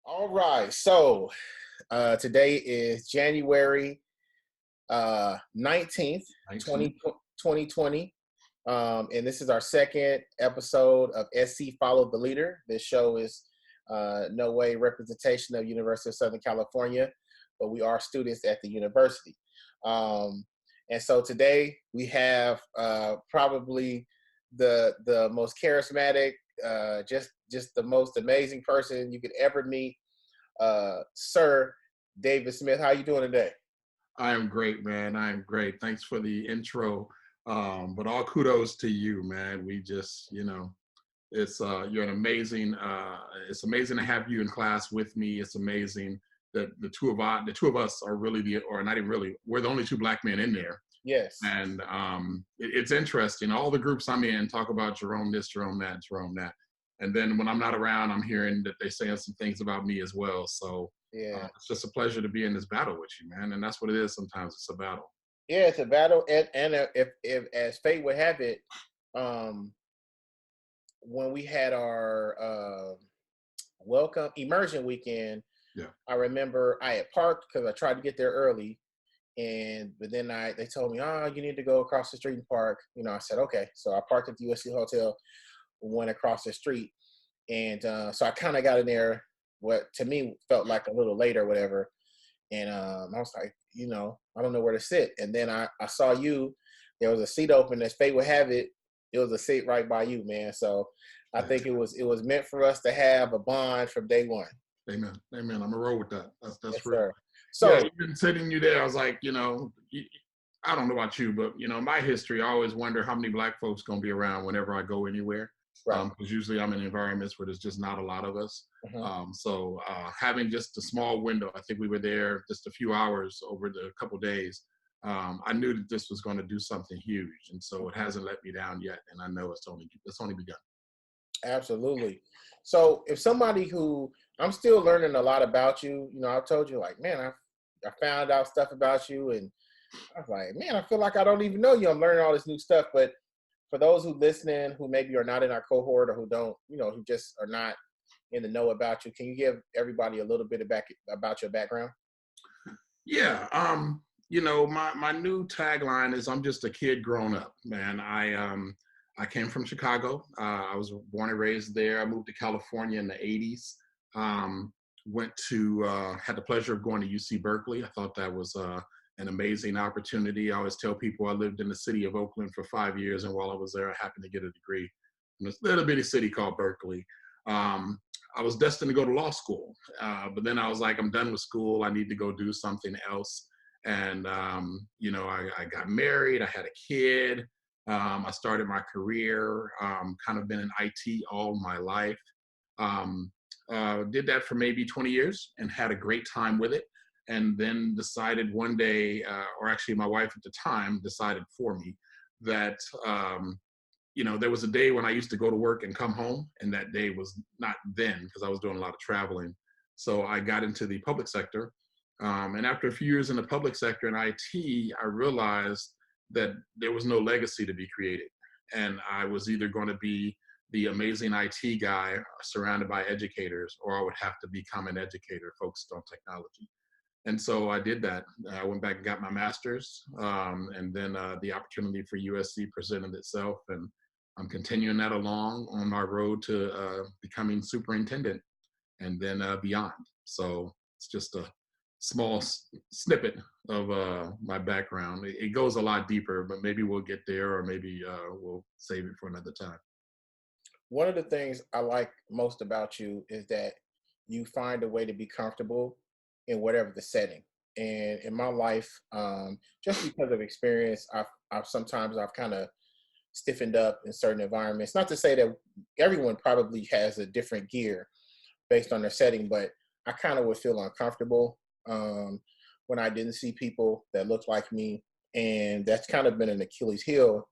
All right. So today is January 19th, 19. 20, 2020. And this is our second episode of SC Follow the Leader. This show is no way representation of University of Southern California, but we are students at the university. And so today we have probably the most charismatic, just the most amazing person you could ever meet, Sir David Smith. How you doing today? I am great, man. I am great. Thanks for the intro. But all kudos to you, man. We just, it's you're an amazing. It's amazing to have you in class with me. It's amazing that the two of us are really or not even really. We're the only two black men in there, Yes. and it's interesting. All the groups I'm in talk about Jerome this, Jerome that, Jerome that, and then when I'm not around, I'm hearing that they're saying some things about me as well. So Yeah. it's just a pleasure to be in this battle with you, man. And that's what it is. Sometimes it's a battle. Yeah, it's a battle, and if as fate would have it, um, when we had our welcome immersion weekend, Yeah. I remember I had parked because I tried to get there early, but then they told me, oh, you need to go across the street and park. I said okay, so I parked at the USC hotel, went across the street, and so I kind of got in there. What to me felt like a little late or whatever, and I was like, I don't know where to sit. And then I saw you. There was a seat open. As fate would have it, it was a seat right by you, man. So I Yeah. think it was meant for us to have a bond from day one. Amen. Amen. I'm gonna roll with that. That's Yes, real. sir. Yeah. So Even sitting you there, I was like, I don't know about you, but my history, I always wonder how many black folks gonna be around whenever I go anywhere. right. Because usually I'm in environments where there's just not a lot of us. Mhm. So having just a small window, I think we were there just a few hours over the couple days. I knew that this was going to do something huge, and so it hasn't let me down yet. And I know it's only begun. Absolutely. So if somebody who I'm still learning a lot about you, I told you like, man, I found out stuff about you, and I was like, man, I feel like I don't even know you. I'm learning all this new stuff. But for those who listening, who maybe are not in our cohort or who don't, who just are not in the know about you, can you give everybody a little bit about your background? Yeah. My new tagline is I'm just a kid grown up, man. I came from Chicago. I was born and raised there. I moved to California in the 80s. Went to had the pleasure of going to UC Berkeley. I thought that was an amazing opportunity. I always tell people I lived in the city of Oakland for 5 years, and while I was there, I happened to get a degree in this little bitty city called Berkeley. Um, I was destined to go to law school, but then I was like, I'm done with school. I need to go do something else. And I got married. I had a kid. I started my career. Kind of been in IT all my life. Um, did that for maybe 20 years and had a great time with it. And then decided one day, or actually my wife at the time decided for me that there was a day when I used to go to work and come home, and that day was not then because I was doing a lot of traveling. So I got into the public sector. And after a few years in the public sector in IT, I realized that there was no legacy to be created. And I was either going to be the amazing IT guy surrounded by educators, or I would have to become an educator focused on technology. And so I did that. I went back and got my master's, and then the opportunity for USC presented itself, and I'm continuing that along on my road to becoming superintendent, and then beyond. So it's just a small snippet of my background. It goes a lot deeper, but maybe we'll get there, or maybe we'll save it for another time. One of the things I like most about you is that you find a way to be comfortable in whatever the setting. And in my life, just because of experience, I've kind of stiffened up in certain environments. Not to say that everyone probably has a different gear based on their setting, but I kind of would feel uncomfortable when I didn't see people that looked like me. And that's kind of been an Achilles heel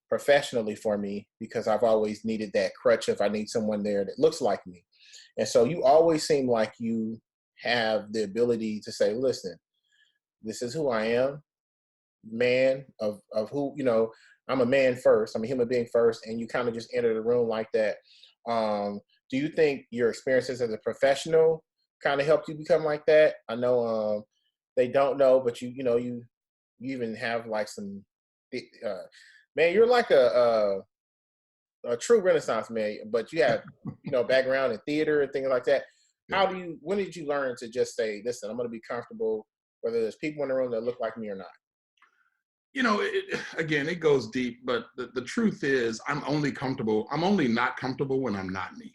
professionally for me because I've always needed that crutch if I need someone there that looks like me. And so you always seem like you have the ability to say, listen, this is who I am, man of who, I'm a man first. I'm a human being first. And you kind of just enter the room like that. do you think your experiences as a professional kind of helped you become like that? I know they don't know, but you even have like some uh, man, you're like a true Renaissance man, but you have background in theater and things like that. Yeah. When did you learn to just say, listen, I'm going to be comfortable, whether there's people in the room that look like me or not? Again, it goes deep, but the truth is, I'm only not comfortable when I'm not me.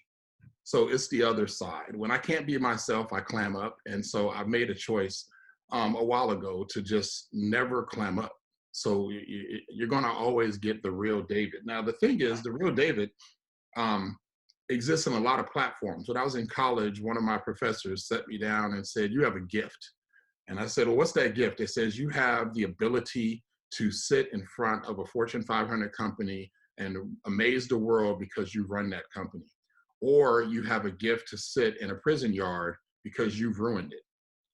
So it's the other side. When I can't be myself, I clam up. And so I made a choice a while ago to just never clam up. So you're going to always get the real David. Now, the thing is, the real David um, exists in a lot of platforms. When I was in college, one of my professors set me down and said, "You have a gift." And I said, "Well, what's that gift?" It says, "You have the ability to sit in front of a Fortune 500 company and amaze the world because you run that company. Or you have a gift to sit in a prison yard because you've ruined it."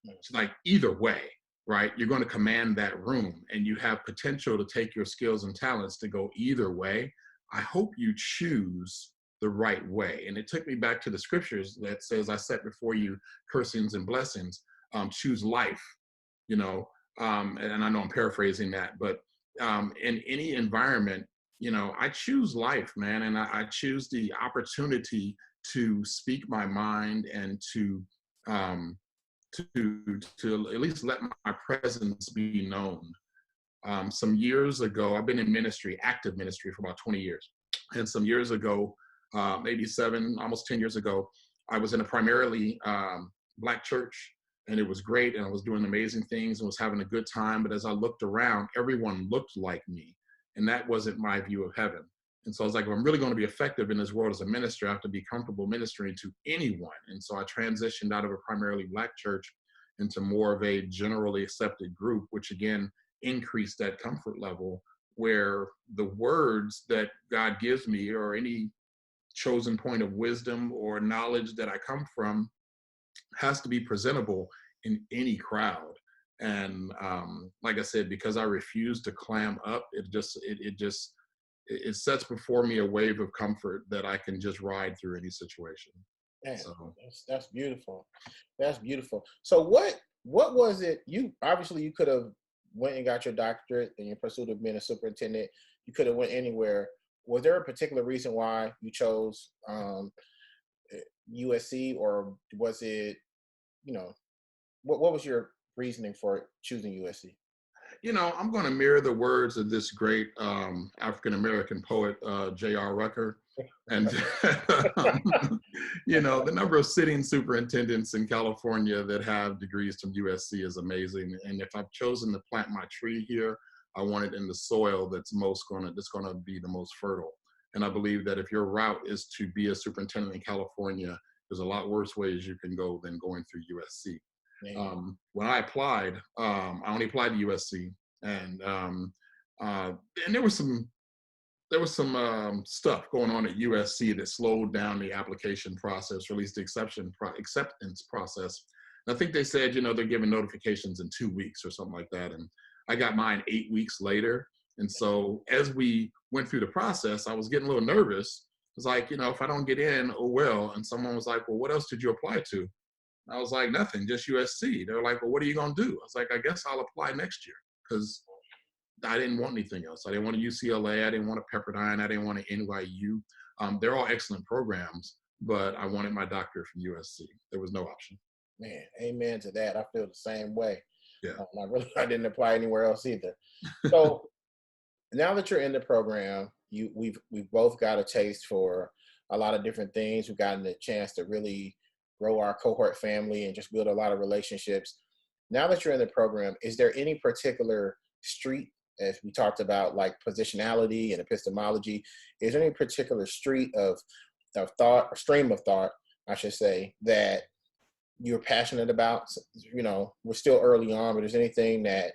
It's like either way, right? You're going to command that room and you have potential to take your skills and talents to go either way. I hope you choose the right way. And it took me back to the scriptures that says, "I set before you cursings and blessings, choose life," you know, and I know I'm paraphrasing that, but in any environment, I choose life, man, and I choose the opportunity to speak my mind and um, to at least let my presence be known. Some years ago, I've been in ministry, active ministry, for about 20 years, and some years ago, maybe almost 10 years ago, I was in a primarily Black church, and it was great, and I was doing amazing things and was having a good time. But as I looked around, everyone looked like me, and that wasn't my view of heaven. And so I was like, if I'm really going to be effective in this world as a minister, I have to be comfortable ministering to anyone. And so I transitioned out of a primarily Black church into more of a generally accepted group, which again increased that comfort level where the words that God gives me, or any chosen point of wisdom or knowledge that I come from, has to be presentable in any crowd. And like I said, because I refuse to clam up, it sets before me a wave of comfort that I can just ride through any situation. Man, So that's beautiful. That's beautiful. So what was it? You obviously you could have went and got your doctorate in your pursuit of being a superintendent. You could have went anywhere. Was there a particular reason why you chose USC, or was it you know what was your reasoning for choosing USC? I'm going to mirror the words of this great African American poet, J.R. Rucker. And, the number of sitting superintendents in California that have degrees from USC is amazing. And if I've chosen to plant my tree here, I want it in the soil that's going to be the most fertile. And I believe that if your route is to be a superintendent in California, there's a lot worse ways you can go than going through USC. Yeah. When I applied, I only applied to USC, and and there was some stuff going on at USC that slowed down the application process, or at least the acceptance process. And I think they said, they're giving notifications in 2 weeks or something like that, and I got mine 8 weeks later. And so as we went through the process, I was getting a little nervous. It's like, if I don't get in, oh well. And someone was like, "Well, what else did you apply to?" I was like, "Nothing, just USC." They were like, "Well, what are you going to do?" I was like, "I guess I'll apply next year," because I didn't want anything else. I didn't want a UCLA. I didn't want a Pepperdine. I didn't want an NYU. They're all excellent programs, but I wanted my doctorate from USC. There was no option. Man, amen to that. I feel the same way. Yeah. I didn't apply anywhere else either. So now that you're in the program, we've both got a taste for a lot of different things. We've gotten the chance to really grow our cohort family and just build a lot of relationships. Now that you're in the program, is there any particular street, as we talked about, like positionality and epistemology, is there any particular street of thought, or stream of thought, I should say, that you're passionate about? We're still early on, but is there anything that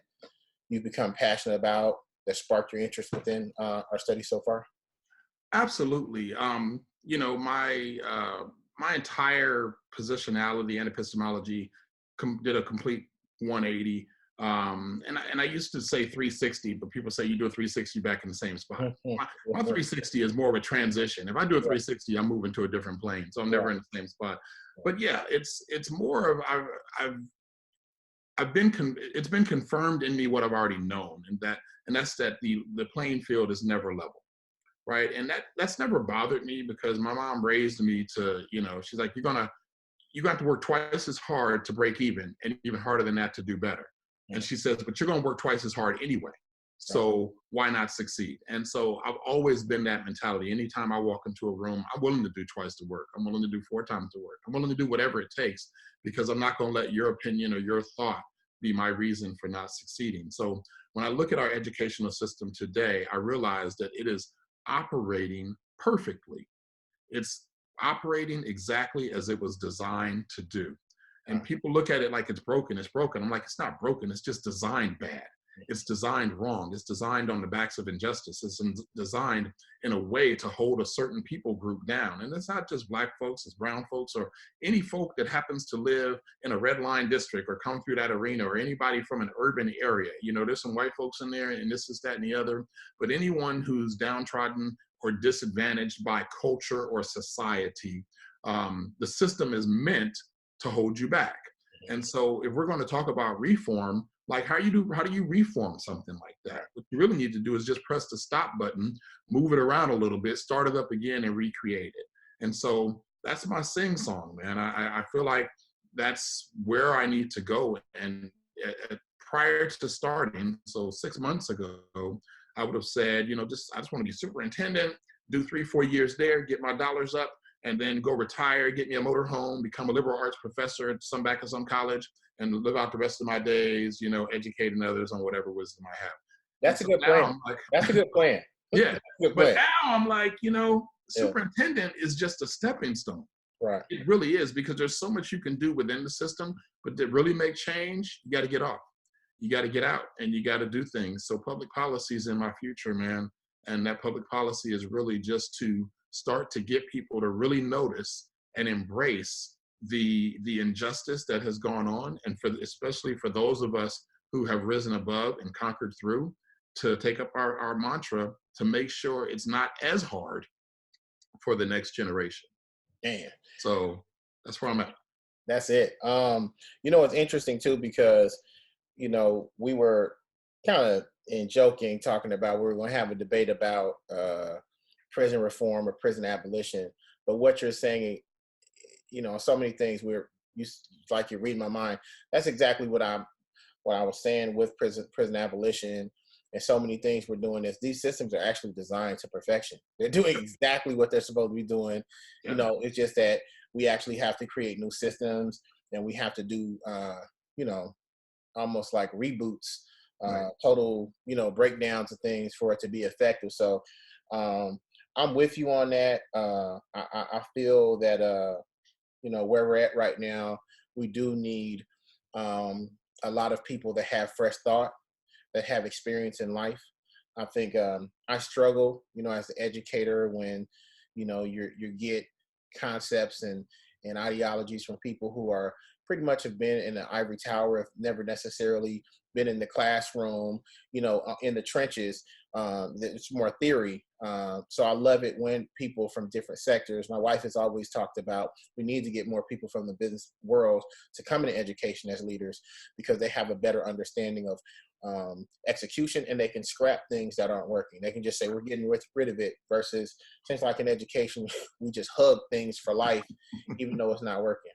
you've become passionate about that sparked your interest within our study so far? Absolutely. My entire positionality and epistemology did a complete 180 And I used to say 360, but people say you do a 360 back in the same spot. Mhm. My 360 is more of a transition. If I do a Right, 360, I'm moving to a different plane, so I'm never right, in the same spot. right. But yeah, it's more of I've it's been confirmed in me what I've already known, and that's that the playing field is never level, right? And that's never bothered me because my mom raised me to, she's like, you got to work twice as hard to break even, and even harder than that to do better. And Mm, she says, but you're going to work twice as hard anyway. right, So why not succeed? And so I've always been that mentality. Anytime I walk into a room, I'm willing to do twice the work. I'm willing to do 4 times the work. I'm willing to do whatever it takes because I'm not going to let your opinion or your thought be my reason for not succeeding. So when I look at our educational system today, I realize that it is operating perfectly. It's operating exactly as it was designed to do. And right. people look at it like it's broken. It's broken. I'm like, it's not broken. It's just designed bad. It's designed wrong. It's designed on the backs of injustice. It's designed in a way to hold a certain people group down. And it's not just Black folks, it's brown folks or any folk that happens to live in a red line district or come through that arena or anybody from an urban area. There's some white folks in there and this is that and the other. But anyone who's downtrodden or disadvantaged by culture or society, the system is meant to hold you back. And so if we're going to talk about reform, like how do you reform something like that? Right. What you really need to do is just press the stop button, move it around a little bit, start it up again and recreate it. And so that's my sing song, man. I feel like that's where I need to go. And prior to starting, so 6 months ago, I would have said, I just want to be superintendent, do 3-4 years there, get my dollars up, and then go retire, get me a motor home, become a liberal arts professor back at some college, and live out the rest of my days, educating others on whatever wisdom I have. And That's a so good now plan. I'm like, That's a good plan. yeah. Good But plan. now I'm like, Yeah. superintendent is just a stepping stone. Right. It really is because there's so much you can do within the system, but to really make change, you got to get off. You got to get out and you got to do things. So public policy is in my future, man. And that public policy is really just to start to get people to really notice and embrace the injustice that has gone on, and especially for those of us who have risen above and conquered through, to take up our mantra to make sure it's not as hard for the next generation. Man. So that's where I'm at. That's it. It's interesting too because we were kind of in joking talking about we were going to have a debate about prison reform or prison abolition. But what you're saying, so many things you like you're reading my mind. That's exactly what I was saying with prison abolition. And so many things we're doing is these systems are actually designed to perfection. They're doing exactly what they're supposed to be doing. Yeah. It's just that we actually have to create new systems and we have to do, almost like reboots, Right. total, breakdowns of things for it to be effective. So um, I'm with you on that. I feel that, where we're at right now, we do need um, a lot of people that have fresh thought, that have experience in life. I think I struggle, as an educator when, you get concepts and ideologies from people who are pretty much have been in the ivory tower, have never necessarily been in the classroom, in the trenches. It's more theory. So I love it when people from different sectors. My wife has always talked about we need to get more people from the business world to come into education as leaders because they have a better understanding of execution and they can scrap things that aren't working. They can just say we're getting rid of it versus things like in education, we just hug things for life, even though it's not working.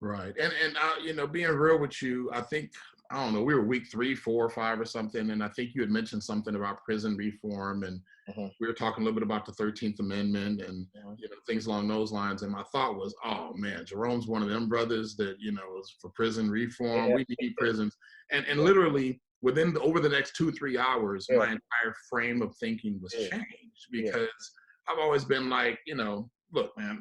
Right. And being real with you, I think I don't know, we were week 3, 4, 5 or something, and I think you had mentioned something about prison reform, and Mhm, we were talking a little bit about the 13th Amendment and mhm. things along those lines. And my thought was, oh man, Jerome's one of them brothers that is for prison reform. Yeah, We need prisons, and yeah, literally over the next 2-3 hours, yeah, my entire frame of thinking was yeah, changed yeah, because I've always been like, look, man,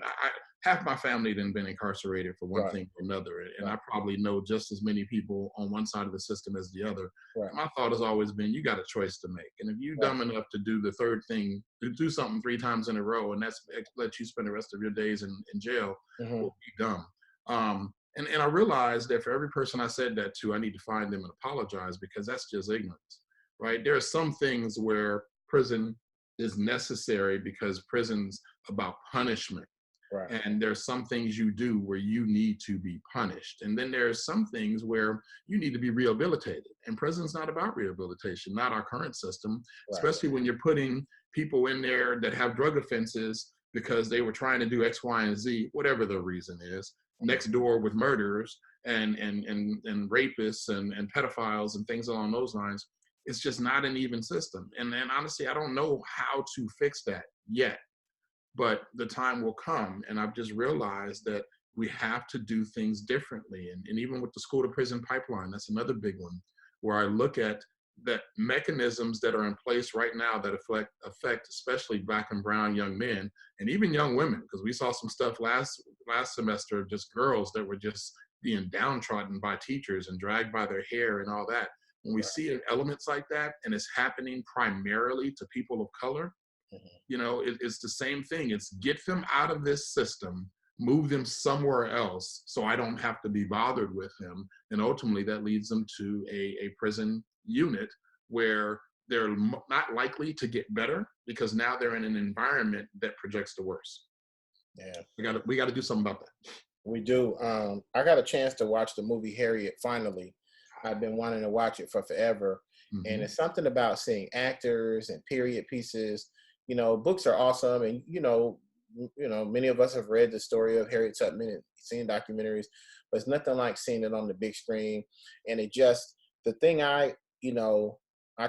half my family done been incarcerated for one right, thing or another, and right, I probably know just as many people on one side of the system as the other. right, And my thought has always been, you got a choice to make, and if you right. dumb enough to do the third thing, to do something 3 times in a row, and that's let you spend the rest of your days in jail, Mhm, will be dumb. And I realized that for every person I said that to, I need to find them and apologize, because that's just ignorance, right? There are some things where prison is necessary because prison's about punishment. Right. And there's some things you do where you need to be punished. And then there's some things where you need to be rehabilitated. And prison's not about rehabilitation, not our current system, Right. especially when you're putting people in there that have drug offenses because they were trying to do X, Y, and Z, whatever the reason is, next door with murderers and rapists and pedophiles and things along those lines. It's just not an even system. And honestly, I don't know how to fix that yet, but the time will come. And I've just realized that we have to do things differently. And even with the school to prison pipeline, that's another big one, where I look at that mechanisms that are in place right now that affect especially Black and brown young men and even young women, because we saw some stuff last semester of just girls that were just being downtrodden by teachers and dragged by their hair and all that. When we Right. see elements like that, and it's happening primarily to people of color, you know, it's the same thing. It's get them out of this system, move them somewhere else so I don't have to be bothered with them. And ultimately that leads them to a prison unit where they're not likely to get better because now they're in an environment that projects the worst. Yeah. We got to do something about that. We do. I got a chance to watch the movie Harriet finally. I've been wanting to watch it for forever. And Mm-hmm. it's something about seeing actors and period pieces. You know, books are awesome. And, many of us have read the story of Harriet Tubman and seen documentaries, but it's nothing like seeing it on the big screen. And the thing I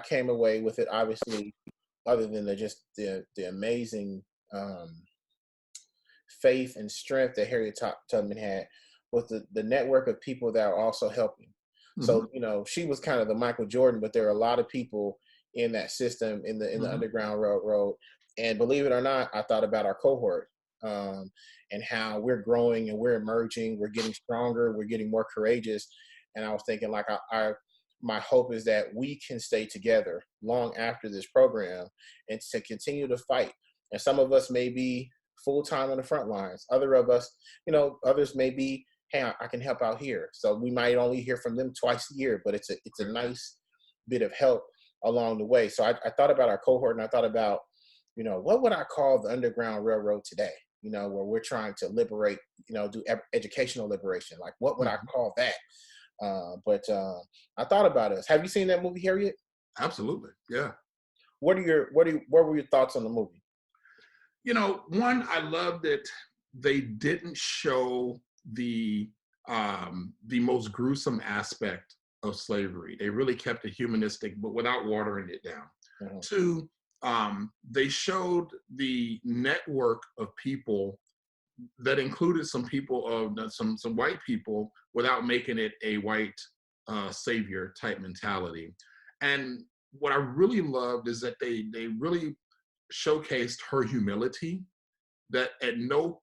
came away with it, obviously, other than the amazing, faith and strength that Harriet Tubman had, with the network of people that are also helping. Mm-hmm. So, she was kind of the Michael Jordan, but there are a lot of people in that system in the Mm-hmm. Underground Railroad. And believe it or not, I thought about our cohort, and how we're growing and we're emerging, we're getting stronger, we're getting more courageous. And I was thinking, like, my hope is that we can stay together long after this program and to continue to fight. And some of us may be full time on the front lines. Others may be, hey, I can help out here. So we might only hear from them twice a year, but it's a nice bit of help along the way. So I thought about our cohort, and I thought about, what would I call the Underground Railroad today? Where we're trying to liberate, do educational liberation. Like, what would I Mm-hmm. call that? But I thought about us. Have you seen that movie, Harriet? Absolutely. Yeah. What were your thoughts on the movie? One, I love that they didn't show the most gruesome aspect of slavery. They really kept it humanistic, but without watering it down. Mhm. Two, they showed the network of people that included some people of some white people without making it a white savior type mentality. And what I really loved is that they really showcased her humility, that at no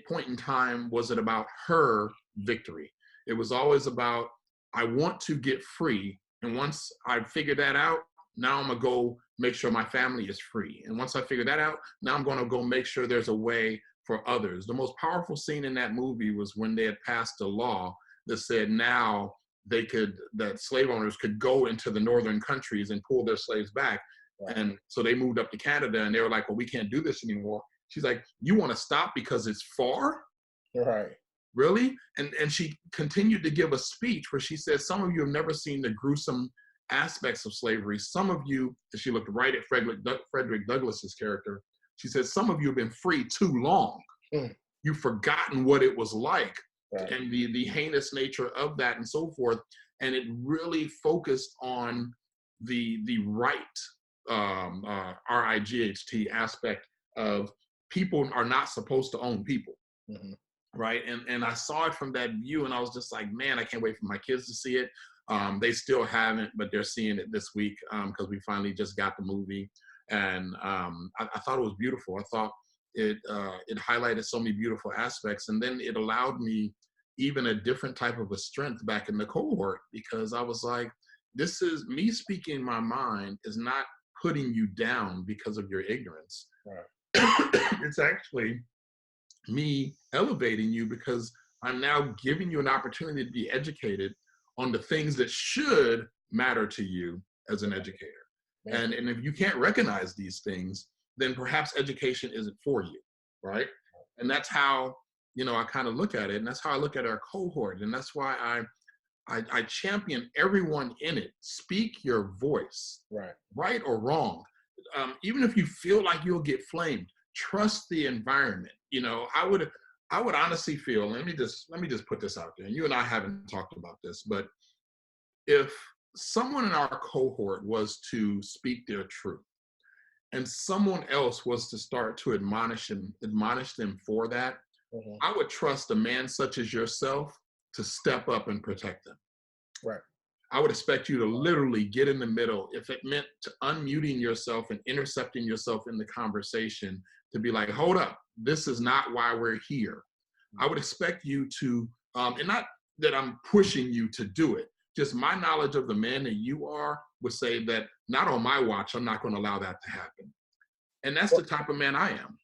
point in time was it about her victory. It was always about, I want to get free. And once I figure that out, now I'm going to go make sure my family is free. And once I figure that out, now I'm going to go make sure there's a way for others. The most powerful scene in that movie was when they had passed a law that said now that slave owners could go into the northern countries and pull their slaves back. Right. And so they moved up to Canada, and they were like, well, we can't do this anymore. She's like, you want to stop because it's far? Right. Really? And she continued to give a speech where she said, some of you have never seen the gruesome aspects of slavery. Some of you, and she looked right at Frederick Douglass's character, she said, some of you have been free too long. Mm. You've forgotten what it was like, Right. and the heinous nature of that and so forth. And it really focused on the right RIGHT aspect of people are not supposed to own people. Mm-hmm. Right. And I saw it from that view, and I was just like, man, I can't wait for my kids to see it. They still haven't, but they're seeing it this week because we finally just got the movie. And I thought it was beautiful. I thought it highlighted so many beautiful aspects. And then it allowed me even a different type of a strength back in the cohort, because I was like, this is me speaking my mind is not putting you down because of your ignorance. Right. It's actually me elevating you because I'm now giving you an opportunity to be educated on the things that should matter to you as an educator. Man. And if you can't recognize these things, then perhaps education isn't for you, right? And that's how, I kind of look at it. And that's how I look at our cohort. And that's why I champion everyone in it. Speak your voice, Right. right or wrong. Even if you feel like you'll get flamed, trust the environment. I would honestly feel. Let me just put this out there. And you and I haven't talked about this, but if someone in our cohort was to speak their truth, and someone else was to start to admonish them for that, Mm-hmm. I would trust a man such as yourself to step up and protect them. Right. I would expect you to literally get in the middle. If it meant to unmuting yourself and intercepting yourself in the conversation, to be like, hold up, this is not why we're here. I would expect you to, and not that I'm pushing you to do it, just my knowledge of the man that you are would say that not on my watch, I'm not going to allow that to happen. And that's the type of man I am.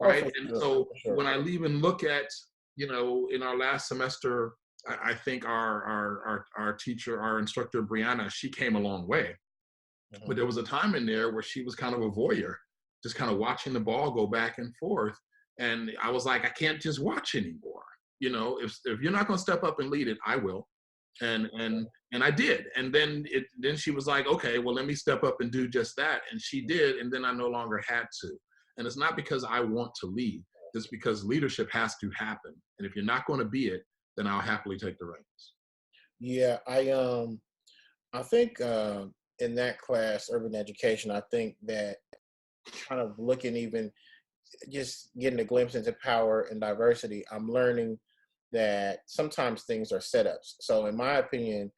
Oh, Right. for And sure. so For sure. when I even look at, in our last semester, I think our teacher, our instructor, Brianna, she came a long way. Mm-hmm. But there was a time in there where she was kind of a voyeur, just kind of watching the ball go back and forth. And I was like, I can't just watch anymore. If you're not going to step up and lead it, I will. And I did. And then she was like, okay, well, let me step up and do just that. And she did. And then I no longer had to. And it's not because I want to lead. It's because leadership has to happen. And if you're not going to be it, then I'll happily take the reins. Yeah, I think in that class, urban education, I think that kind of looking even just getting a glimpse into power and diversity, I'm learning that sometimes things are setups. So in my opinion,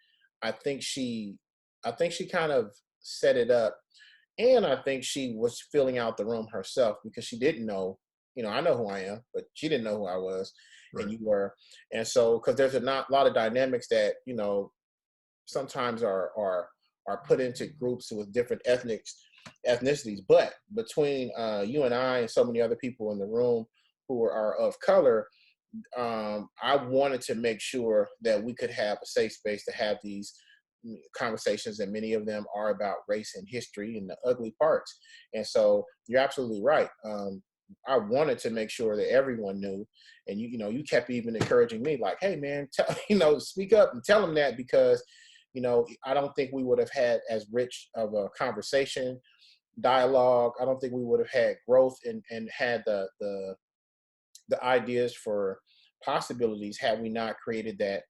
I think she I think she kind of set it up, and I think she was filling out the room herself because she didn't know, I know who I am, but she didn't know who I was and Right. you were. And so because there's a lot of dynamics that, sometimes are put into groups with different ethnicities. But between you and I and so many other people in the room who are of color, I wanted to make sure that we could have a safe space to have these conversations, and many of them are about race and history and the ugly parts. And so you're absolutely right. I wanted to make sure that everyone knew, and you kept even encouraging me, like, "Hey, man, speak up and tell them that," because I don't think we would have had as rich of a conversation, dialogue. I don't think we would have had growth and had the ideas for possibilities had we not created that,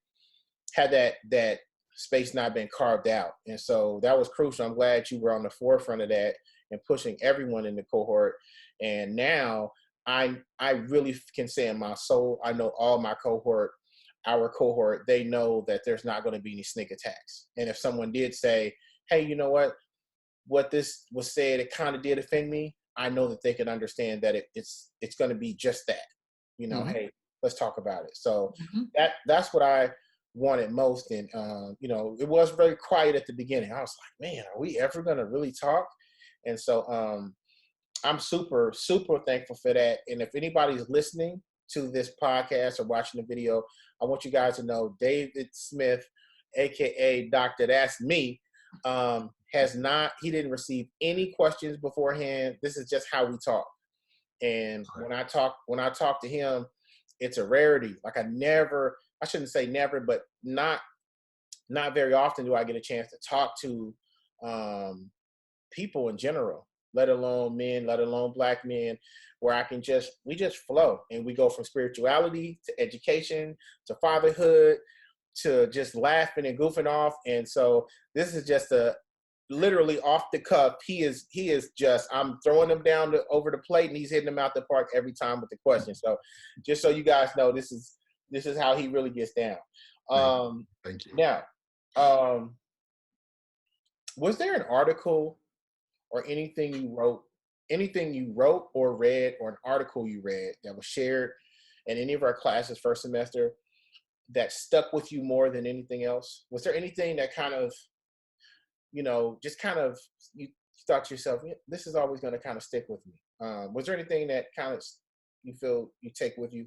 had that space not been carved out. And so that was crucial. I'm glad you were on the forefront of that and pushing everyone in the cohort. And now I really can say in my soul, I know all my cohort, our cohort, they know that there's not going to be any sneak attacks. And if someone did say, hey, you know what this was said, it kind of did offend me, I know that they can understand that it's going to be just that. Mm-hmm. Hey, let's talk about it. So Mm-hmm. that's what I wanted most. And it was very quiet at the beginning. I was like, man, are we ever going to really talk? And so I'm super, super thankful for that. And if anybody's listening to this podcast or watching the video, I want you guys to know David Smith, aka Doctor That's Me, he didn't receive any questions beforehand. This is just how we talk. And when I talk to him, it's a rarity. Like I shouldn't say never, but not very often do I get a chance to talk to people in general, let alone men, let alone black men, where we just flow, and we go from spirituality to education to fatherhood to just laughing and goofing off. And so this is just a literally off the cuff. He is just, I'm throwing him down over the plate and he's hitting them out the park every time with the question. So just so you guys know, this is how he really gets down. Thank you. Now, was there an article or anything you wrote or read, or an article you read that was shared in any of our classes first semester that stuck with you more than anything else? Was there anything that kind of, just kind of, you thought to yourself, yeah, this is always going to kind of stick with me? Was there anything that kind of you feel you take with you?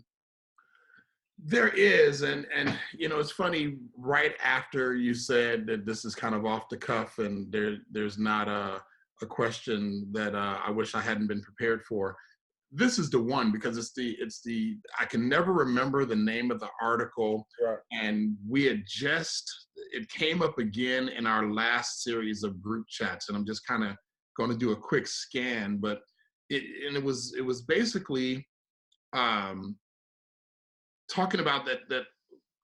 There is, and you know, it's funny. Right after you said that this is kind of off the cuff, and there's not a question that I wish I hadn't been prepared for. This is the one because it's the I can never remember the name of the article, Right. and we had just it came up again in our last series of group chats, and I'm just kind of going to do a quick scan, but it was basically um, talking about that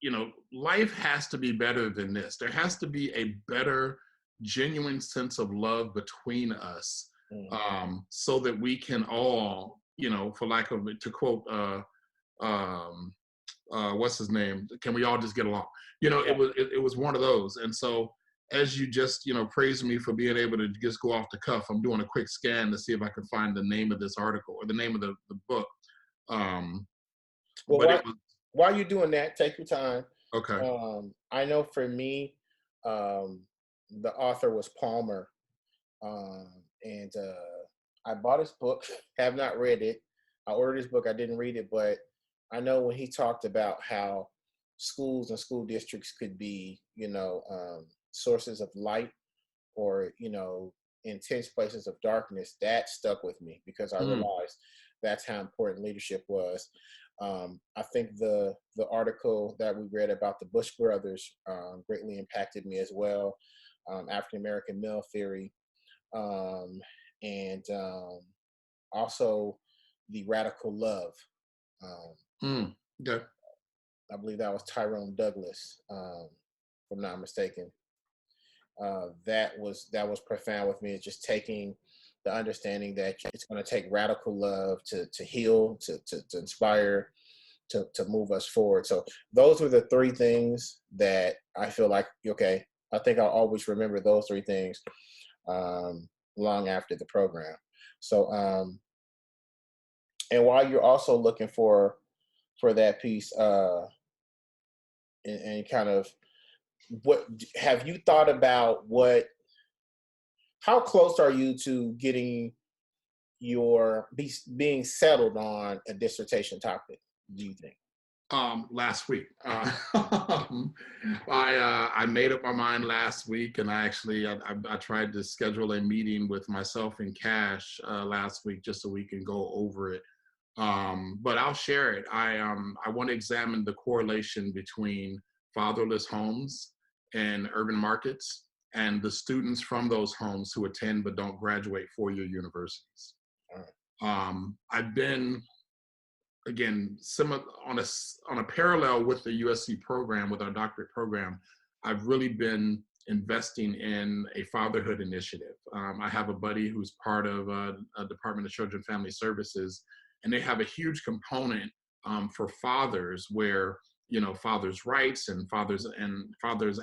you know, life has to be better than this. There has to be a better, genuine sense of love between us, Mm. so that we can all, you know, for lack of to quote, um, what's his name? Can we all just get along? You know, Right. it was one of those. And so, as you just you know praised me for being able to just go off the cuff, I'm doing a quick scan to see if I can find the name of this article or the name of the book. Um, Well, but it while was while you're doing that, take your time. okay. I know for me, um, the author was Palmer, and I bought his book. Have not read it. I ordered his book. I didn't read it, but I know when he talked about how schools and school districts could be, sources of light or intense places of darkness, that stuck with me because I Mm, realized that's how important leadership was. I think the article that we read about the Bush brothers greatly impacted me as well. African American male theory, um, and also the radical love. Um, okay. I believe that was Tyrone Douglas, if I'm not mistaken. That was profound with me. It's just taking the understanding that it's going to take radical love to heal, to inspire, to move us forward. So those were the three things that I feel like okay. I think I'll always remember those three things long after the program. So and while you're also looking for that piece, and kind of what have you thought about what how close are you to getting being settled on a dissertation topic, do you think? Last week. I made up my mind last week, and I tried to schedule a meeting with myself and Cash last week just so we can go over it. But I'll share it. I want to examine the correlation between fatherless homes and urban markets and the students from those homes who attend but don't graduate four-year universities. All right. I've been again similar on a parallel with the USC program with our doctorate program. I've really been investing in a fatherhood initiative. I have a buddy who's part of a Department of Children and Family Services, and they have a huge component for fathers where you know fathers' rights and fathers'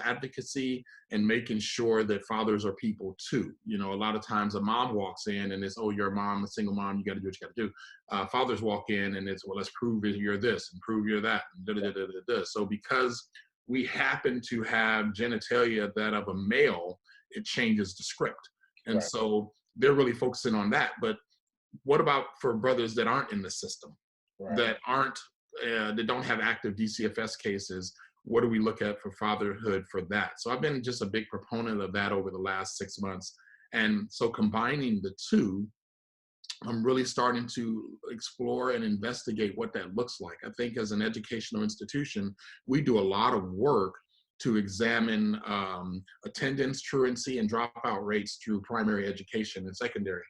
advocacy and making sure that fathers are people too. You know, a lot of times a mom walks in and it's, oh, you're a mom, a single mom, you got to do what you got to do. Fathers walk in and it's, well, let's prove you're this and prove you're that. And da, da, da, da, da. So because we happen to have genitalia that of a male, it changes the script. And Right. so they're really focusing on that. But what about for brothers that aren't in the system, Right. that aren't, that don't have active DCFS cases? What do we look at for fatherhood for that? So I've been just a big proponent of that over the last 6 months. And so combining the two, I'm really starting to explore and investigate what that looks like. I think as an educational institution, we do a lot of work to examine attendance, truancy, and dropout rates through primary education and secondary.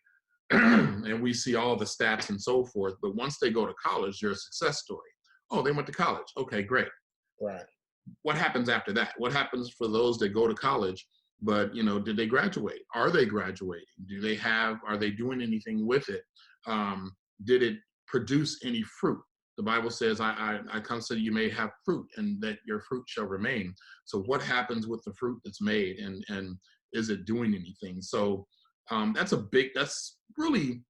And we see all the stats and so forth. But once they go to college, they're a success story. Oh, they went to college. Okay, great. Right. What happens after that? What happens for those that go to college? But you know, did they graduate? Are they graduating? Do they have? Are they doing anything with it? Did it produce any fruit? The Bible says, I consider you may have fruit, and that your fruit shall remain." So, what happens with the fruit that's made, and is it doing anything? So, that's really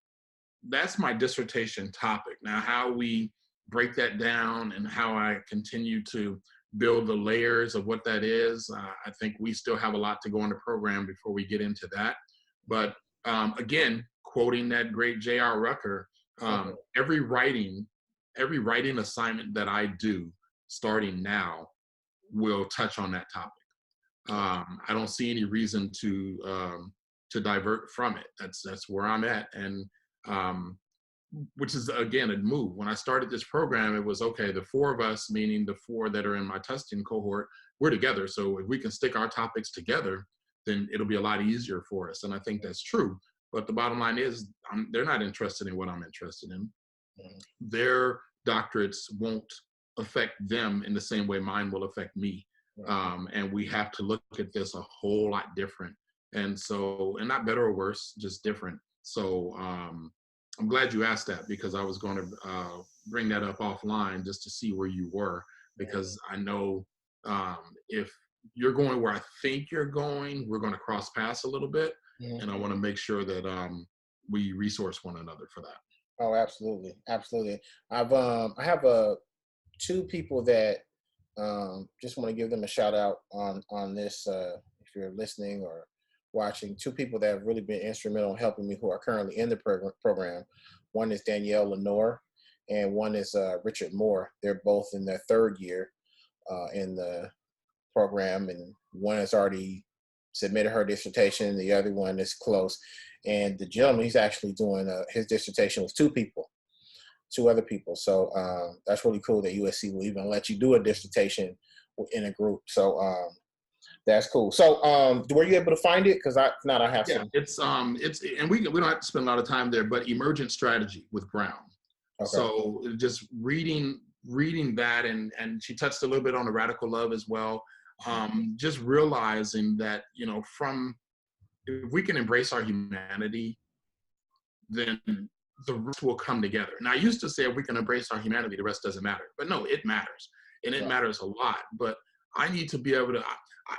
that's my dissertation topic. Now, how we break that down and how I continue to build the layers of what that is, I think we still have a lot to go in the program before we get into that. But again, quoting that great J.R. Rucker, Mhm. every writing assignment that I do starting now will touch on that topic. I don't see any reason to divert from it. That's where I'm at, and which is again a move. When I started this program, it was okay. The four of us, meaning the four that are in my testing cohort, we're together. So if we can stick our topics together, then it'll be a lot easier for us. And I think that's true. But the bottom line is, they're not interested in what I'm interested in. Their doctorates won't affect them in the same way mine will affect me. And we have to look at this a whole lot different. And so, and not better or worse, just different. So I'm glad you asked that, because I was going to bring that up offline just to see where you were, because I know if you're going where I think you're going, we're going to cross paths a little bit. And I want to make sure that we resource one another for that. Oh, absolutely, absolutely. I have two people that just want to give them a shout out on this. If you're listening or watching, two people that have really been instrumental in helping me, who are currently in the program. One is Danielle Lenore, and one is Richard Moore. They're both in their third year in the program, and one has already submitted her dissertation. The other one is close. And the gentleman, he's actually doing his dissertation with two other people. So that's really cool that USC will even let you do a dissertation in a group. So that's cool. So were you able to find it? Because I have some. It's and we don't have to spend a lot of time there, but Emergent Strategy with Brown. Okay. So just reading that, and she touched a little bit on the radical love as well. Just realizing that, if we can embrace our humanity, then the rest will come together. Now, I used to say if we can embrace our humanity, the rest doesn't matter. But no, it matters. And it matters a lot. But I need to be able to,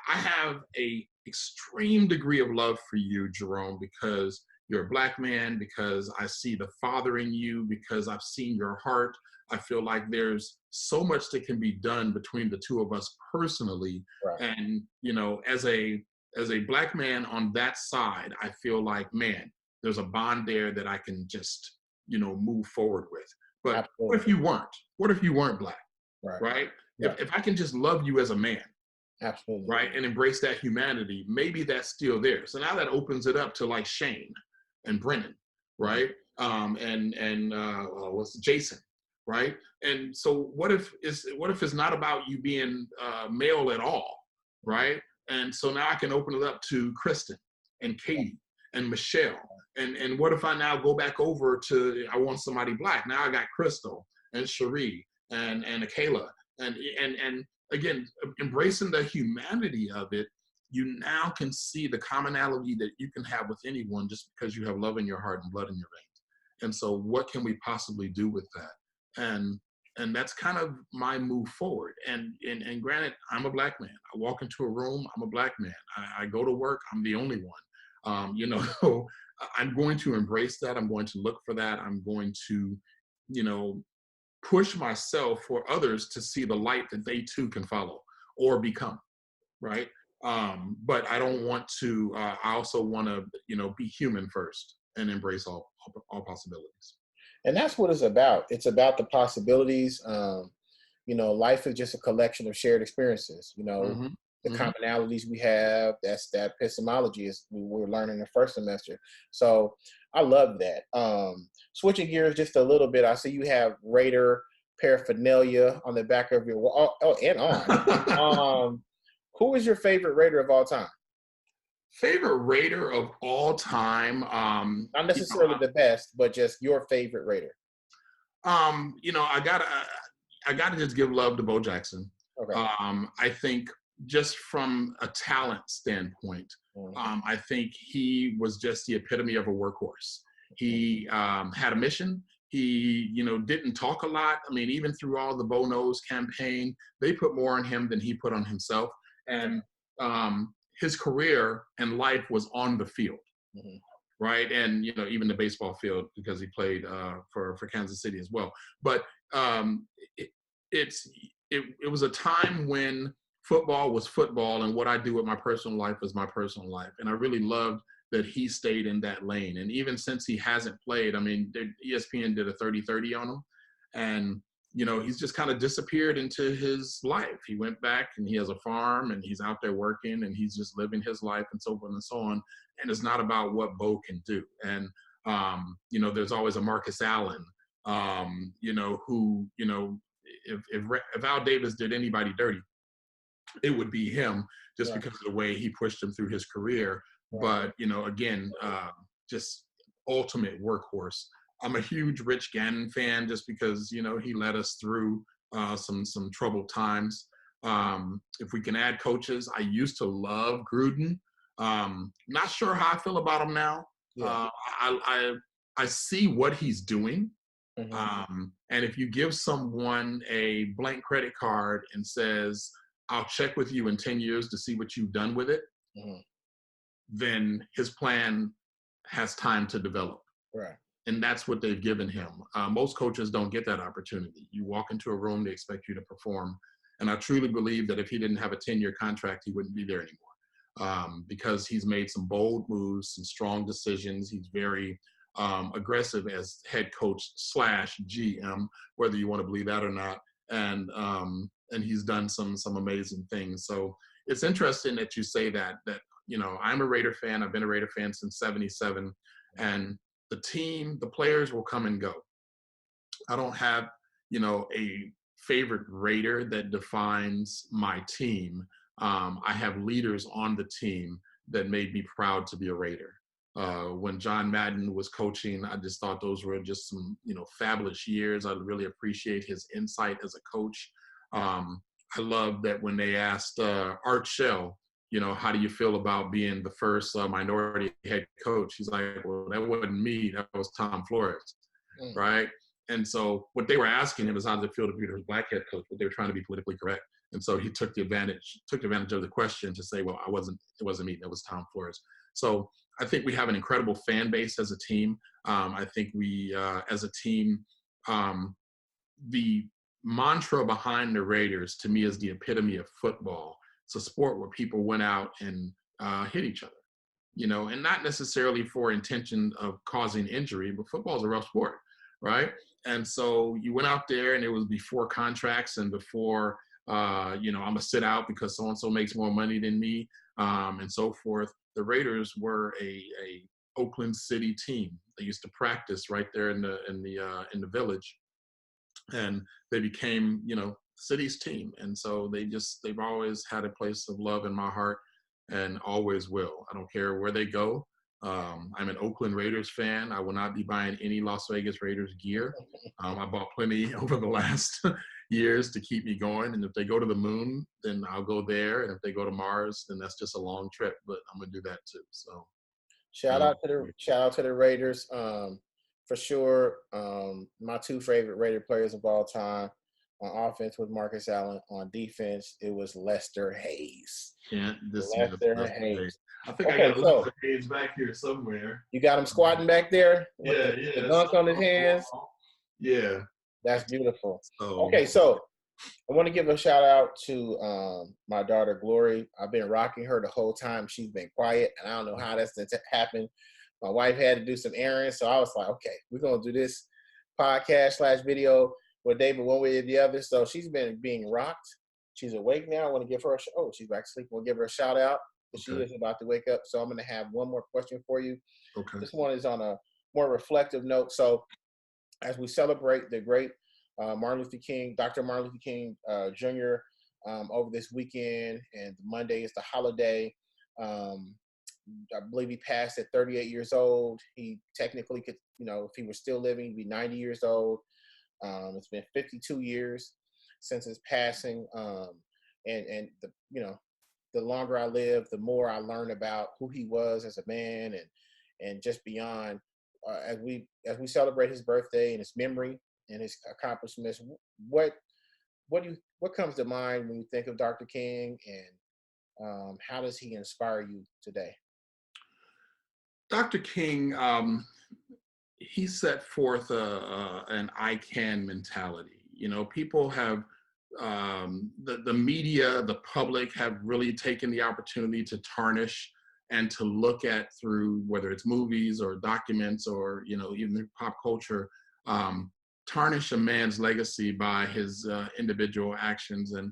I have a extreme degree of love for you, Jerome, because you're a Black man, because I see the Father in you, because I've seen your heart. I feel like there's so much that can be done between the two of us personally. Right. And, as a Black man on that side, I feel like, man, there's a bond there that I can just, move forward with. But Absolutely. What if you weren't? What if you weren't Black? Right? Yeah. If I can just love you as a man. Absolutely. Right? And embrace that humanity, maybe that's still there. So now that opens it up to like Shane and Brennan, right? What's Jason, right? And so what if it's not about you being male at all, right? And so now I can open it up to Kristen and Katie and Michelle. And what if I now go back over to, I want somebody Black. Now I got Crystal and Cherie and Akela. And again, embracing the humanity of it, you now can see the commonality that you can have with anyone just because you have love in your heart and blood in your veins. And so what can we possibly do with that? And that's kind of my move forward. And granted, I'm a Black man. I walk into a room, I'm a Black man. I go to work, I'm the only one. I'm going to embrace that. I'm going to look for that. I'm going to, push myself for others to see the light that they too can follow or become, right? But I don't want to, I also want to, be human first and embrace all possibilities. And that's what it's about. It's about the possibilities. Life is just a collection of shared experiences, the commonalities we have. That's that epistemology is we were learning in first semester. So I love that. Switching gears just a little bit, I see you have Raider paraphernalia on the back of your wall. Oh, and on. Who is your favorite Raider of all time? Favorite Raider of all time? Not necessarily the best, but just your favorite Raider. I gotta just give love to Bo Jackson. Okay. I think just from a talent standpoint, I think he was just the epitome of a workhorse. He had a mission. He, didn't talk a lot. I mean, even through all the Bo Knows campaign, they put more on him than he put on himself. And his career and life was on the field, right? And, even the baseball field, because he played for Kansas City as well. But it was a time when football was football, and what I do with my personal life is my personal life. And I really loved that he stayed in that lane. And even since he hasn't played, I mean, ESPN did a 30-30 on him. And he's just kind of disappeared into his life. He went back and he has a farm and he's out there working and he's just living his life and so forth and so on. And it's not about what Bo can do. And, there's always a Marcus Allen, who, if Al Davis did anybody dirty, it would be him just Right. because of the way he pushed him through his career. Right. But, again, just ultimate workhorse. I'm a huge Rich Gannon fan just because, he led us through some troubled times. If we can add coaches, I used to love Gruden. Not sure how I feel about him now. Yeah. I see what he's doing. Mm-hmm. And if you give someone a blank credit card and says, I'll check with you in 10 years to see what you've done with it, Mm-hmm. then his plan has time to develop. Right. And that's what they've given him. Most coaches don't get that opportunity. You walk into a room, they expect you to perform. And I truly believe that if he didn't have a 10-year contract, he wouldn't be there anymore, because he's made some bold moves, some strong decisions. He's very aggressive as head coach / GM, whether you want to believe that or not. And he's done some amazing things. So it's interesting that you say that I'm a Raider fan. I've been a Raider fan since '77, and the players will come and go. I don't have, a favorite Raider that defines my team. I have leaders on the team that made me proud to be a Raider. When John Madden was coaching, I just thought those were just some, fabulous years. I really appreciate his insight as a coach. I love that when they asked Art Shell, how do you feel about being the first minority head coach? He's like, well, that wasn't me. That was Tom Flores, right? And so what they were asking him is how does it feel to be the black head coach, but they were trying to be politically correct. And so he took advantage of the question to say, well, it wasn't me. That was Tom Flores. So I think we have an incredible fan base as a team. I think we, as a team, the mantra behind the Raiders to me is the epitome of football. It's a sport where people went out and hit each other, and not necessarily for intention of causing injury, but football is a rough sport, right? And so you went out there and it was before contracts and before, I'm going to sit out because so-and-so makes more money than me, and so forth. The Raiders were a Oakland City team. They used to practice right there in the village, and they became, city's team. And so they've always had a place of love in my heart and always will. I don't care where they go. I'm an Oakland Raiders fan. I will not be buying any Las Vegas Raiders gear. I bought plenty over the last years to keep me going. And if they go to the moon, then I'll go there. And if they go to Mars, then that's just a long trip, but I'm going to do that too. So Shout out to the Raiders. For sure. My two favorite Raider players of all time. On offense with Marcus Allen. On defense, it was Lester Hayes. Can't dismiss Lester Lester Hayes. Hayes. I think Okay, I got Lester Hayes back here somewhere. You got him squatting back there with Yeah. the dunk on his hands. Yeah. That's beautiful. So, okay, so I want to give a shout out to my daughter Glory. I've been rocking her the whole time. She's been quiet, and I don't know how that's happened. My wife had to do some errands, so I was like, okay, we're gonna do this podcast / video with David one way or the other. So she's been being rocked. She's awake now. I want to give her she's back to sleep. We'll give her a shout out. Okay. She is about to wake up. So I'm going to have one more question for you. Okay. This one is on a more reflective note. So as we celebrate the great Dr. Martin Luther King Jr. Over this weekend, and Monday is the holiday. I believe he passed at 38 years old. He technically could, if he were still living, he'd be 90 years old. It's been 52 years since his passing, and the longer I live, the more I learn about who he was as a man, and just beyond. As we celebrate his birthday and his memory and his accomplishments, what comes to mind when you think of Dr. King, and how does he inspire you today? Dr. King, he set forth an I can mentality. People have, the media, the public have really taken the opportunity to tarnish and to look at through whether it's movies or documents or, even pop culture, tarnish a man's legacy by his individual actions. And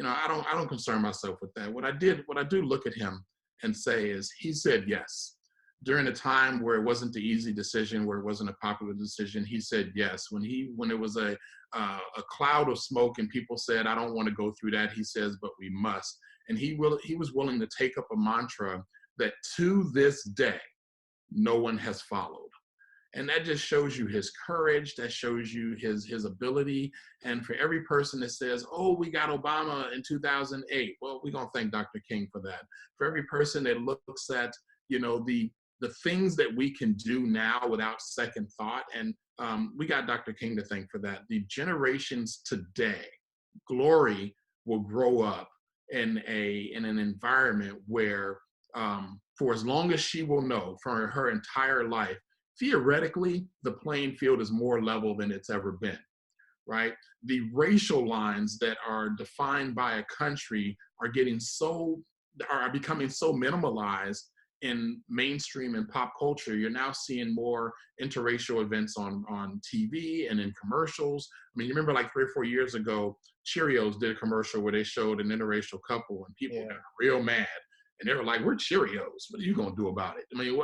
I don't concern myself with that. What I do look at him and say is, he said yes during a time where it wasn't the easy decision, where it wasn't a popular decision. He said yes when it was a cloud of smoke and people said, I don't want to go through that. He says, but we must. And he was willing to take up a mantra that to this day no one has followed. And that just shows you his courage. That shows you his ability. And for every person that says, oh, we got Obama in 2008, well, we're going to thank Dr. King for that. For every person that looks at, the things that we can do now without second thought, and we got Dr. King to thank for that. The generations today, Glory will grow up in an environment where, for as long as she will know, for her entire life, theoretically, the playing field is more level than it's ever been, right? The racial lines that are defined by a country are becoming so minimalized in mainstream and pop culture. You're now seeing more interracial events on TV and in commercials. I mean, you remember like 3 or 4 years ago, Cheerios did a commercial where they showed an interracial couple and people got real mad. And they were like, we're Cheerios. What are you going to do about it? I mean,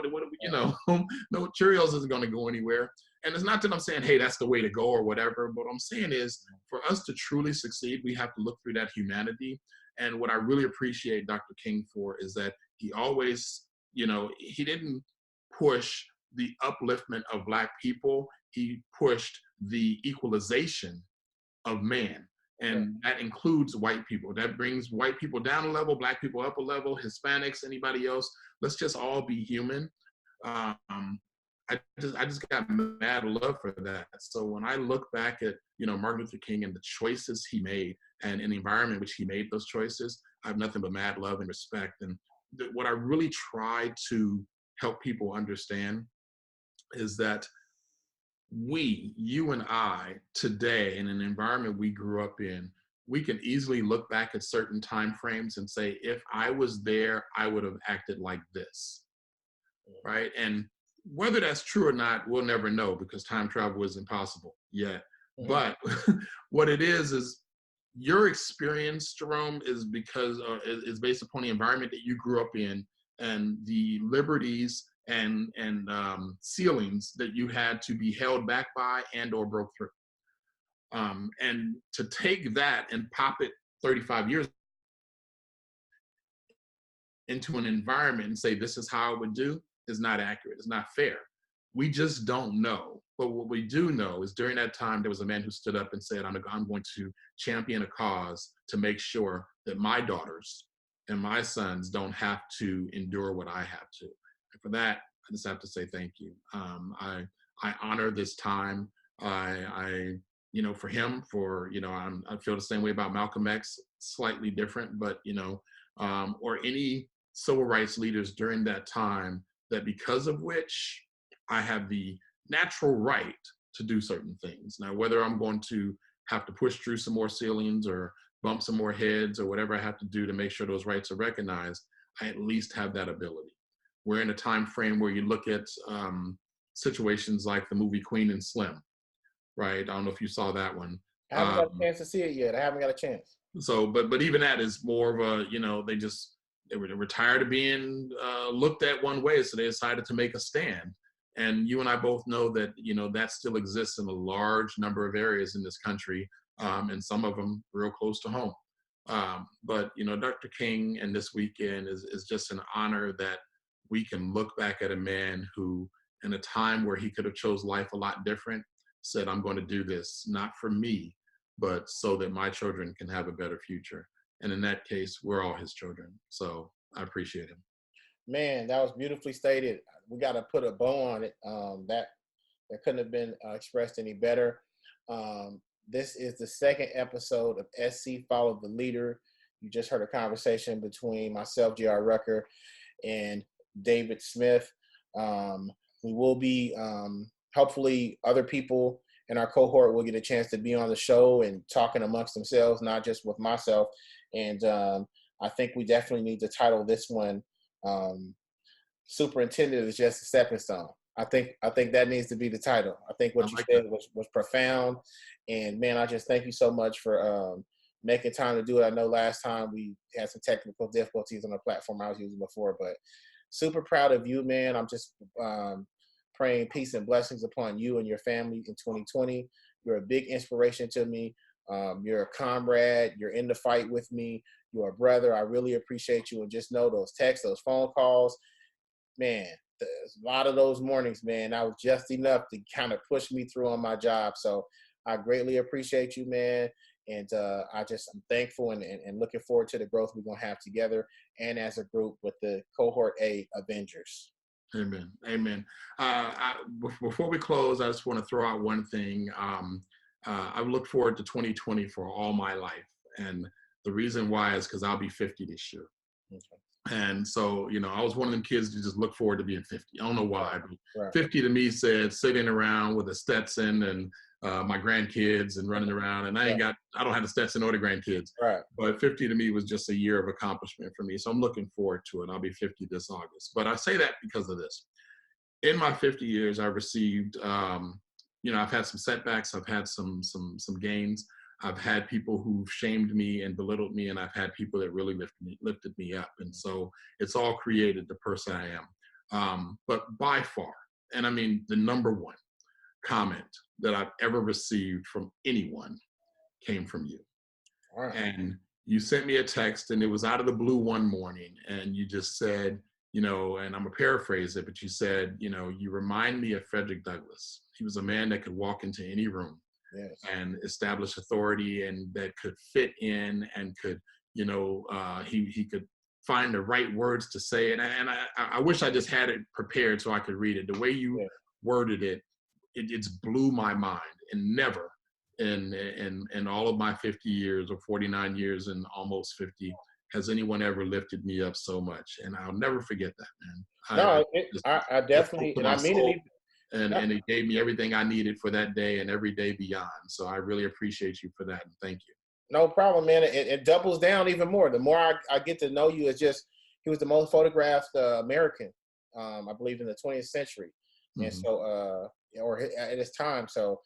no, Cheerios isn't going to go anywhere. And it's not that I'm saying, hey, that's the way to go or whatever. But what I'm saying is, for us to truly succeed, we have to look through that humanity. And what I really appreciate Dr. King for is that he always, he didn't push the upliftment of Black people. He pushed the equalization of man. And that includes white people. That brings white people down a level, Black people up a level, Hispanics, anybody else. Let's just all be human. I just got mad love for that. So when I look back at Martin Luther King and the choices he made, and in the environment in which he made those choices, I have nothing but mad love and respect. And what I really try to help people understand is that you and I, today, in an environment we grew up in, we can easily look back at certain time frames and say, if I was there, I would have acted like this, right? And whether that's true or not, we'll never know, because time travel is impossible yet. But what it is your experience, Jerome, is based upon the environment that you grew up in and the liberties and ceilings that you had to be held back by and or broke through. And to take that and pop it 35 years into an environment and say, this is how I would do, is not accurate. It's not fair. We just don't know. But what we do know is during that time, there was a man who stood up and said, I'm going to champion a cause to make sure that my daughters and my sons don't have to endure what I have to. And for that, I just have to say thank you. I honor this time. For him, I feel the same way about Malcolm X, slightly different, but or any civil rights leaders during that time, that because of which I have the natural right to do certain things. Now, whether I'm going to have to push through some more ceilings or bump some more heads or whatever I have to do to make sure those rights are recognized, I at least have that ability. We're in a time frame where you look at situations like the movie Queen and Slim, right? I don't know if you saw that one. I haven't got a chance to see it yet. I haven't got a chance. So, but even that is more of a, they were tired of being looked at one way, so they decided to make a stand. And you and I both know that, that still exists in a large number of areas in this country, and some of them real close to home. But Dr. King and this weekend is just an honor that we can look back at a man who, in a time where he could have chose life a lot different, said, I'm going to do this, not for me, but so that my children can have a better future. And in that case, we're all his children. So I appreciate him. Man, that was beautifully stated. We got to put a bow on it. That couldn't have been expressed any better. This is the second episode of SC Follow the Leader. You just heard a conversation between myself, J.R. Rucker, and David Smith. We will be, hopefully other people in our cohort will get a chance to be on the show and talking amongst themselves, not just with myself. And I think we definitely need to title this one, Superintendent is Just a Stepping Stone. I think that needs to be the title. I think I what you like said that. was profound, and man, I just thank you so much for making time to do it. I know last time we had some technical difficulties on the platform I was using before, but super proud of you, man. I'm just praying peace and blessings upon you and your family in 2020. You're a big inspiration to me. You're a comrade. You're in the fight with me. You're a brother. I really appreciate you. And just know those texts, those phone calls, man, a lot of those mornings, man, that was just enough to kind of push me through on my job. So I greatly appreciate you, man. And I'm thankful and looking forward to the growth we're going to have together and as a group with the Cohort A Avengers. Amen. Amen. Before we close, I just want to throw out one thing. I've looked forward to 2020 for all my life. And the reason why is because I'll be 50 this year. Okay. And so, I was one of them kids to just look forward to being 50. I don't know why. But Right. 50 to me said sitting around with a Stetson and my grandkids and running around. And I don't have the Stetson or the grandkids. Right. But 50 to me was just a year of accomplishment for me. So I'm looking forward to it. I'll be 50 this August. But I say that because of this. In my 50 years, I've received, I've had some setbacks. I've had some gains. I've had people who've shamed me and belittled me, and I've had people that really lifted me up. And so it's all created the person I am. But by far, and I mean the number one comment that I've ever received from anyone came from you. All right. And you sent me a text, and it was out of the blue one morning, and you just said, and I'm gonna paraphrase it, but you said, you remind me of Frederick Douglass. He was a man that could walk into any room Yes. and establish authority, and that could fit in, and could, he could find the right words to say it. And I wish I just had it prepared so I could read it. The way you Yeah. worded it, it's blew my mind. And never in all of my 50 years or 49 years and almost 50 has anyone ever lifted me up so much. And I'll never forget that, man. No, Just, I it spoke definitely, to and my I mean it. soul, Even, and it gave me everything I needed for that day and every day beyond. So I really appreciate you for that, and thank you. no problem, man. It doubles down even more. The more I get to know you, it's just he was the most photographed American, I believe, in the 20th century, and Hmm. so or at his time. So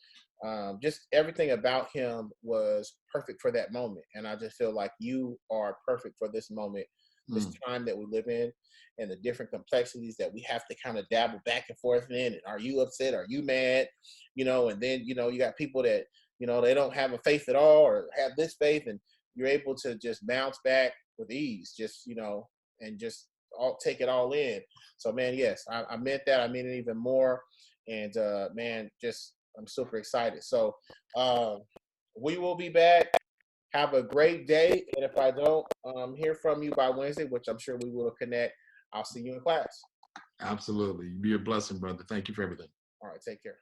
just everything about him was perfect for that moment, and I just feel like you are perfect for this moment, this Mm. time that we live in, and the different complexities that we have to kind of dabble back and forth in. And are you upset? Are you mad? And then you got people that they don't have a faith at all or have this faith, and you're able to just bounce back with ease, just and just all take it all in. So man, yes, I meant that. I mean it even more. And man, just I'm super excited. So uh, we will be back. Have a great day. And if I don't hear from you by Wednesday, which I'm sure we will connect, I'll see you in class. Absolutely. You be a blessing, brother. Thank you for everything. All right, take care.